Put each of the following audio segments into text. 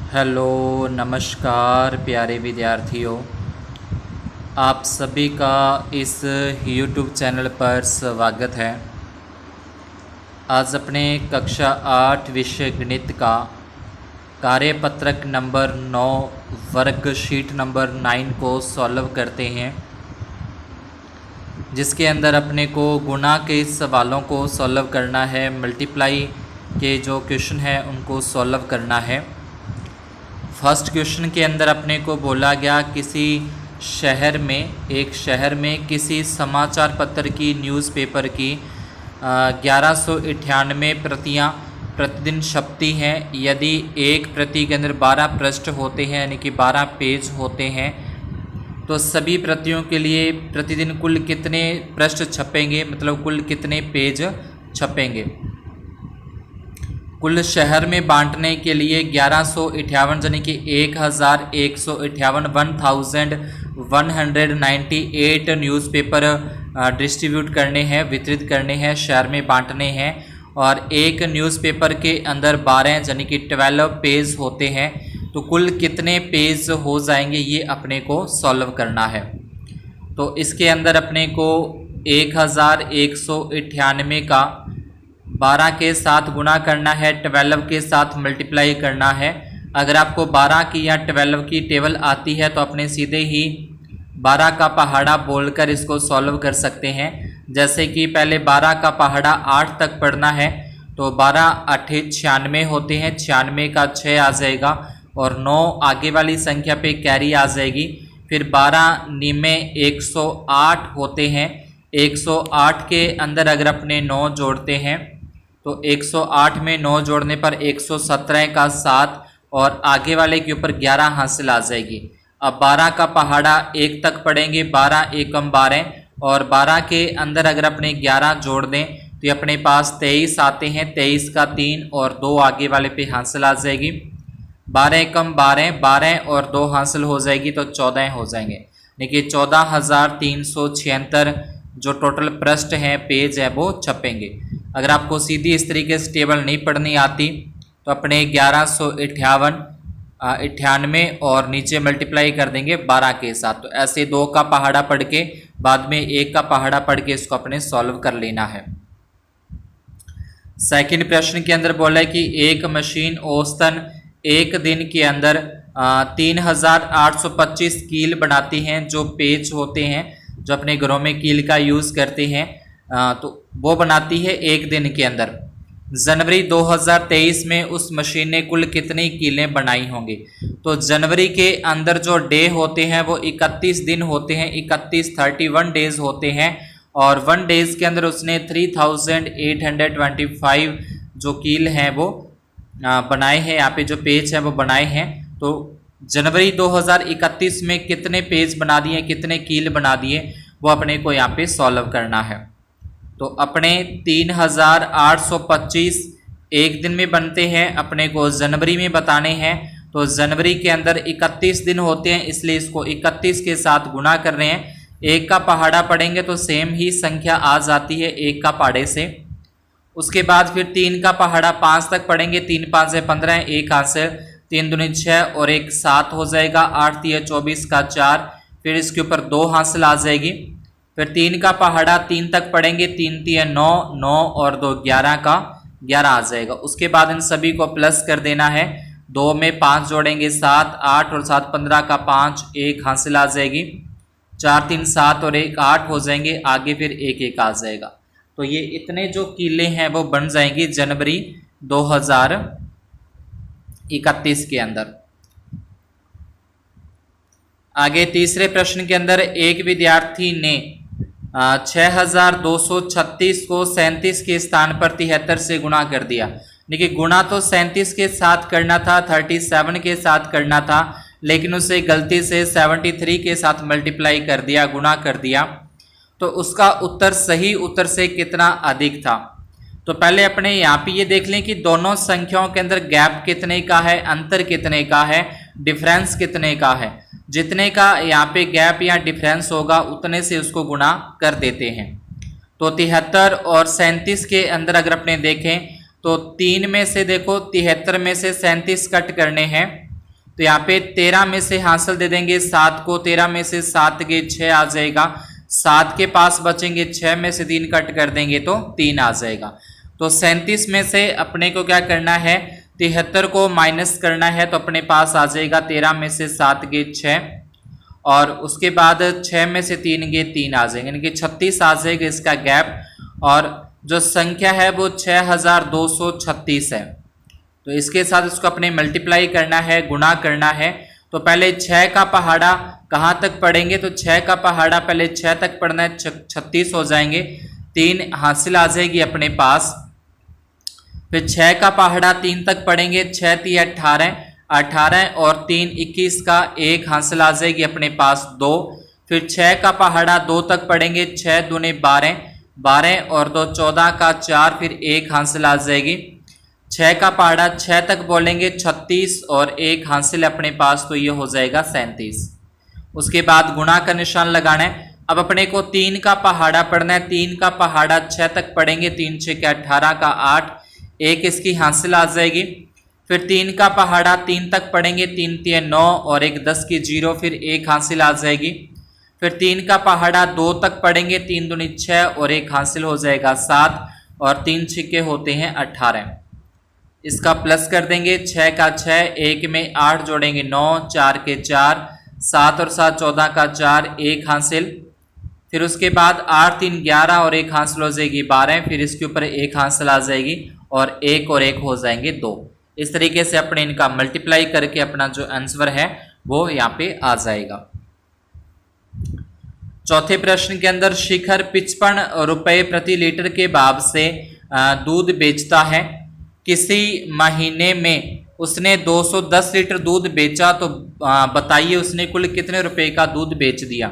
Hello नमस्कार प्यारे विद्यार्थियों, आप सभी का इस YouTube चैनल पर स्वागत है। आज अपने कक्षा 8 विषय गणित का कार्यपत्रक नंबर 9 वर्कशीट नंबर 9 को सॉल्व करते हैं, जिसके अंदर अपने को गुणा के सवालों को सॉल्व करना है, मल्टीप्लाई के जो क्वेश्चन है उनको सॉल्व करना है। फर्स्ट क्वेश्चन के अंदर अपने को बोला गया किसी शहर में किसी समाचार पत्र की न्यूज़पेपर की 1198 प्रतियां प्रतिदिन छपती हैं। यदि एक प्रति के अंदर 12 पृष्ठ होते हैं, यानी कि 12 पेज होते हैं, तो सभी प्रतियों के लिए प्रतिदिन कुल कितने पृष्ठ छपेंगे, मतलब कुल कितने पेज छपेंगे। कुल शहर में बांटने के लिए 1158 यानी कि 1198 न्यूज़पेपर डिस्ट्रीब्यूट करने हैं, वितरित करने हैं, शहर में बांटने हैं। और एक न्यूज़पेपर के अंदर 12 यानी कि 12 पेज होते हैं, तो कुल कितने पेज हो जाएंगे ये अपने को सॉल्व करना है। तो इसके अंदर अपने को 1198 का 12 के साथ गुणा करना है, 12 के साथ मल्टीप्लाई करना है। अगर आपको 12 की या 12 की टेबल आती है तो अपने सीधे ही 12 का पहाड़ा बोलकर इसको सॉल्व कर सकते हैं। जैसे कि पहले 12 का पहाड़ा 8 तक पढ़ना है, तो 12 8 96 होते हैं, 96 का 6 आ जाएगा और 9 आगे वाली संख्या पे कैरी आ जाएगी। फिर 12 निमे 108 होते हैं, 108 के अंदर अगर अपने 9 जोड़ते हैं तो 108 में 9 जोड़ने पर 117 का 7 और आगे वाले के ऊपर 11 हासिल आ जाएगी। अब 12 का पहाड़ा 1 तक पढ़ेंगे, 12 एकम 12 और 12 के अंदर अगर अपने 11 जोड़ दें तो ये अपने पास 23 आते हैं, 23 का 3 और 2 आगे वाले पे हासिल आ जाएगी। 12 एकम 12, 12 और 2 हासिल हो जाएगी तो 14 हो जाएंगे। देखिए 14,376 जो टोटल पृष्ठ हैं, पेज है, वो छपेंगे। अगर आपको सीधी इस तरीके से टेबल नहीं पढ़नी आती तो अपने 1198 और नीचे मल्टीप्लाई कर देंगे 12 के साथ। तो ऐसे 2 का पहाड़ा पढ़ के बाद में 1 का पहाड़ा पढ़ के इसको अपने सॉल्व कर लेना है। सेकंड प्रश्न के अंदर बोला है कि एक मशीन औसतन एक दिन के अंदर 3825 कील बनाती हैं। जो पेज होते हैं, जो अपने घरों में कील का यूज़ करते हैं, तो वो बनाती है एक दिन के अंदर। जनवरी 2023 में उस मशीन ने कुल कितनी कीलें बनाई होंगी। तो जनवरी के अंदर जो डे होते हैं वो 31 दिन होते हैं, 31 डेज होते हैं और 1 डेज के अंदर उसने 3825 जो कील हैं वो बनाए हैं, यहाँ पे जो पेज हैं वो बनाए हैं। तो जनवरी 2031 में कितने पेज बना दिए, कितने कील बना दिए, वो अपने को यहाँ पे सॉल्व करना है। तो अपने 3825 एक दिन में बनते हैं, अपने को जनवरी में बताने हैं। तो जनवरी के अंदर 31 दिन होते हैं, इसलिए इसको 31 के साथ गुणा कर रहे हैं। 1 का पहाड़ा पढ़ेंगे तो सेम ही संख्या आ जाती है 1 का पहाड़े से। उसके बाद फिर 3 का पहाड़ा 5 तक पढ़ेंगे, 3 5 है 15, 1 हासिल, 3 दूनी 6 और 1 7 हो जाएगा, 8 3 24 का 4, फिर इसके ऊपर 2 हासिल आ जाएगी। फिर 3 का पहाड़ा 3 तक पढ़ेंगे, 3 3 9, 9 और 2 11 का 11 आ जाएगा। उसके बाद इन सभी को प्लस कर देना है, 2 में 5 जोड़ेंगे 7, 8 और 7 15 का 5, 1 हासिल आ जाएगी, 4 3 7 और 1 8 हो जाएंगे, आगे फिर 1 1 आ जाएगा। तो ये इतने जो कीले हैं वो बन जाएंगी जनवरी 2031 के अंदर। आगे तीसरे प्रश्न के अंदर एक विद्यार्थी ने 6236 को 37 के स्थान पर 73 से गुणा कर दिया। देखिए गुणा तो 37 के साथ करना था, 37 के साथ करना था, लेकिन उसे गलती से 73 के साथ मल्टीप्लाई कर दिया, गुणा कर दिया। तो उसका उत्तर सही उत्तर से कितना अधिक था। तो पहले अपने यहाँ पे ये देख लें कि दोनों संख्याओं के अंदर गैप कितने का है, अंतर कितने का है, डिफरेंस कितने का है। जितने का यहाँ पे गैप या डिफरेंस होगा उतने से उसको गुणा कर देते हैं। तो 73 और 37 के अंदर अगर अपने देखें तो 3 में से देखो 73 में से 37 कट करने हैं तो यहाँ पे 13 में से हासिल दे देंगे 7 को, 13 में से 7 के 6 आ जाएगा, 7 के पास बचेंगे, 6 में से 3 कट कर देंगे तो 3 आ जाएगा। तो 37 में से अपने को क्या करना है, 73 को माइनस करना है, तो अपने पास आ जाएगा 13 में से 7 के 6 और उसके बाद 6 में से 3 के 3 आ जाएंगे, यानी कि 36 आ जाएगा इसका गैप। और जो संख्या है वो 6236 है। तो इसके साथ इसको अपने मल्टीप्लाई करना है, गुणा करना है। तो पहले 6 का पहाड़ा कहाँ तक पढ़ेंगे, तो 6 का पहाड़ा पहले 6 तक पढ़ना है, 36 हो जाएंगे, 3 हासिल आ जाएगी अपने पास। फिर 6 का पहाड़ा 3 तक पढ़ेंगे, 6 3 18, 18 और 3 21 का 1 हासिल आ जाएगी अपने पास 2। फिर 6 का पहाड़ा 2 तक पढ़ेंगे, 6 दूने 12, 12 और 2 14 का 4, फिर 1 हासिल आ जाएगी। 6 का पहाड़ा 6 तक बोलेंगे, 36 और 1 हासिल अपने पास, तो ये हो जाएगा 37। उसके बाद गुणा का निशान लगाना है। अब अपने को 3 का पहाड़ा पढ़ना है, 3 का पहाड़ा 6 तक पढ़ेंगे, 3 6 के 18 का 8, 1 इसकी हासिल आ जाएगी। फिर 3 का पहाड़ा 3 तक पढ़ेंगे, 3 3 9 और 1 10 की 0, फिर 1 हासिल आ जाएगी। फिर 3 का पहाड़ा 2 तक पढ़ेंगे, 3 दूनी 6 और 1 हासिल हो जाएगा 7 और 3 छिक्के होते हैं 18। इसका प्लस कर देंगे, 6 का 6, 1 में 8 जोड़ेंगे 9, 4 के 4, 7 और 7 14 का 4, 1 हासिल। फिर उसके बाद 8 3 11 और 1 हासिल हो जाएगी 12, फिर इसके ऊपर 1 हासिल आ जाएगी और 1 और 1 हो जाएंगे 2। इस तरीके से अपने इनका मल्टीप्लाई करके अपना जो आंसर है वो यहाँ पे आ जाएगा। चौथे प्रश्न के अंदर शिखर 55 रुपए प्रति लीटर के भाव से दूध बेचता है। किसी महीने में उसने 210 लीटर दूध बेचा, तो बताइए उसने कुल कितने रुपए का दूध बेच दिया।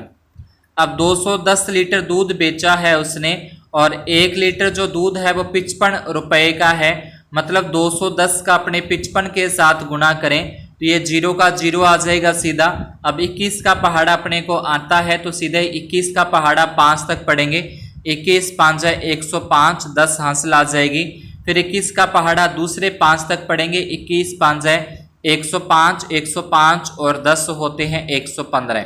अब 210 लीटर दूध बेचा है उसने और 1 लीटर जो दूध है वो 55 रुपए का है, मतलब 210 का अपने 55 के साथ गुणा करें तो ये 0 का 0 आ जाएगा सीधा। अब 21 का पहाड़ा अपने को आता है तो सीधे 21 का पहाड़ा 5 तक पढ़ेंगे, 21 5 105, 10 हासिल आ जाएगी। फिर 21 का पहाड़ा दूसरे 5 तक पढ़ेंगे, 21 5 105, 105 और 10 होते हैं 115।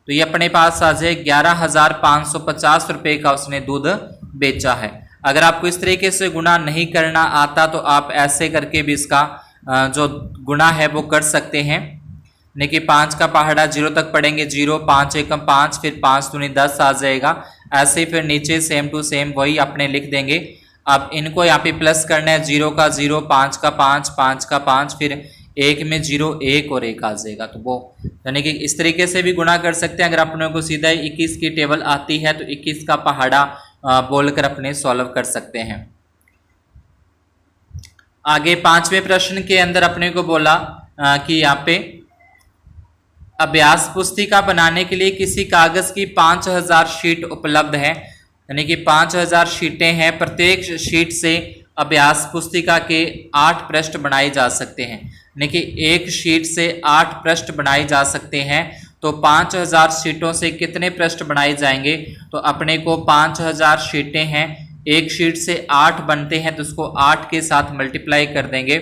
तो ये अपने पास आ जाए 11,550 रुपये का उसने दूध बेचा है। अगर आपको इस तरीके से गुणा नहीं करना आता तो आप ऐसे करके भी इसका जो गुणा है वो कर सकते हैं। यानी कि 5 का पहाड़ा 0 तक पढ़ेंगे, 0 5 1 5, फिर 5 दूनी 10 आ जाएगा। ऐसे ही फिर नीचे सेम टू सेम वही अपने लिख देंगे। अब इनको यहाँ पे प्लस करना है, 0 का 0, 5 का 5, 5 का 5, फिर 1 में 0 1 और 1 आ जाएगा। तो वो यानी कि इस तरीके से भी गुणा कर सकते हैं। अगर अपने को सीधा 21 की टेबल आती है तो 21 का पहाड़ा बोलकर अपने सॉल्व कर सकते हैं। आगे 5वें प्रश्न के अंदर अपने को बोला कि यहाँ पे अभ्यास पुस्तिका बनाने के लिए किसी कागज की 5000 शीट उपलब्ध है, यानी कि 5000 शीटें हैं। प्रत्येक शीट से अभ्यास पुस्तिका के 8 पृष्ठ बनाए जा सकते हैं, यानी कि एक शीट से 8 पृष्ठ बनाए जा सकते हैं। तो 5000 शीटों से कितने पृष्ठ बनाए जाएंगे, तो अपने को 5000 शीटें हैं, एक शीट से 8 बनते हैं, तो उसको 8 के साथ मल्टीप्लाई कर देंगे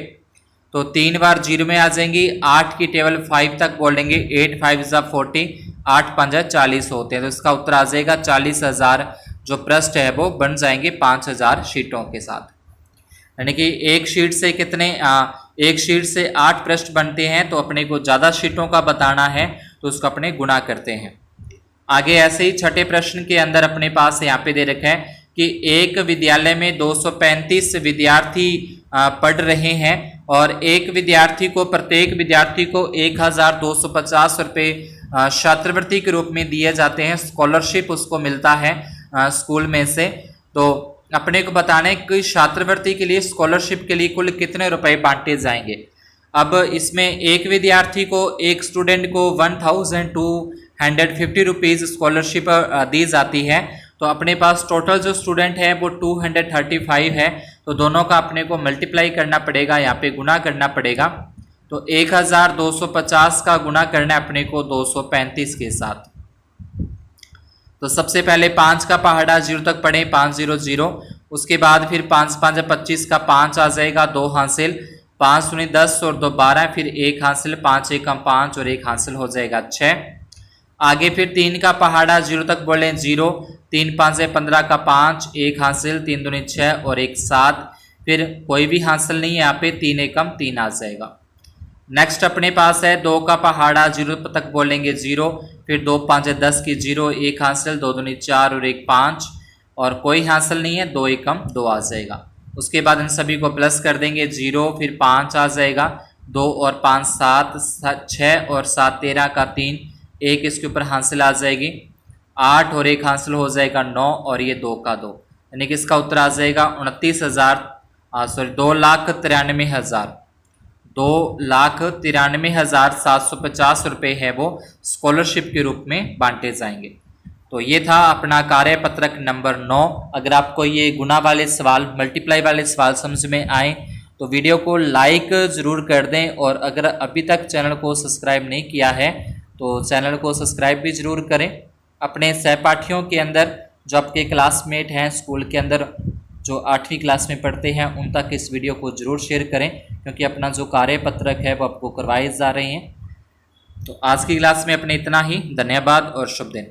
तो 3 बार 0 में आ जाएंगी। 8 की टेबल 5 तक बोलेंगे, 8 5 40, 8 5 40 होते हैं। तो इसका उत्तर आ जाएगा 40,000 जो पृष्ठ है वो बन जाएंगे 5000 शीटों के साथ। यानी कि एक शीट से कितने एक शीट से 8 पृष्ठ बनते हैं, तो अपने को ज़्यादा शीटों का बताना है तो उसको अपने गुणा करते हैं। आगे ऐसे ही छठे प्रश्न के अंदर अपने पास यहाँ पे दे रखा है कि एक विद्यालय में 235 विद्यार्थी पढ़ रहे हैं और प्रत्येक विद्यार्थी को 1250 रुपये छात्रवृत्ति के रूप में दिए जाते हैं, स्कॉलरशिप उसको मिलता है स्कूल में से। तो अपने को बताना है कि छात्रवृत्ति के लिए, स्कॉलरशिप के लिए कुल कितने रुपए बांटे जाएंगे। अब इसमें एक विद्यार्थी को, एक स्टूडेंट को 1250 रुपीज़ स्कॉलरशिप दी जाती है। तो अपने पास टोटल जो स्टूडेंट है वो 235 है, तो दोनों का अपने को मल्टीप्लाई करना पड़ेगा, यहाँ पे गुना करना पड़ेगा। तो 1250 का गुना करना है अपने को 235 के साथ। तो सबसे पहले 5 का पहाड़ा 0 तक पढ़े, 5 0 0, उसके बाद फिर 5 5 25 का 5 आ जाएगा, 2 हासिल। 5 दूनी 10 और 2 12, फिर 1 हासिल, 5 एकम 5 और 1 हासिल हो जाएगा 6। आगे फिर 3 का पहाड़ा 0 तक बोले 0, 3 5 15 का 5, 1 हासिल, 3 दूनी 6 और 1 7, फिर कोई भी हासिल नहीं है यहाँ पे, 3 एकम 3 आ जाएगा। नेक्स्ट अपने पास है 2 का पहाड़ा 0 तक बोलेंगे 0, फिर 2 5 10 की 0, 1 हासिल, 2 दूनी 4 और 1 5 और कोई हासिल नहीं है, 2 एकम 2 आ जाएगा। उसके बाद इन सभी को प्लस कर देंगे 0, फिर 5 आ जाएगा, 2 और 5 7, 6 और 7 13 का 3, 1 इसके ऊपर हासिल आ जाएगी, 8 और 1 हासिल हो जाएगा 9 और ये 2 का 2, यानी कि इसका उत्तर आ जाएगा 2,93,750 2,93,750 रुपये है वो स्कॉलरशिप के रूप में बांटे जाएंगे। तो ये था अपना कार्यपत्रक नंबर 9। अगर आपको ये गुना वाले सवाल, मल्टीप्लाई वाले सवाल समझ में आए तो वीडियो को लाइक ज़रूर कर दें, और अगर अभी तक चैनल को सब्सक्राइब नहीं किया है तो चैनल को सब्सक्राइब भी ज़रूर करें। अपने सहपाठियों के अंदर जो आपके क्लासमेट हैं स्कूल के अंदर, जो 8वीं क्लास में पढ़ते हैं, उन तक इस वीडियो को ज़रूर शेयर करें, क्योंकि अपना जो कार्यपत्रक है वो आपको करवाए जा रहे हैं। तो आज की क्लास में अपने इतना ही। धन्यवाद और शुभ दिन।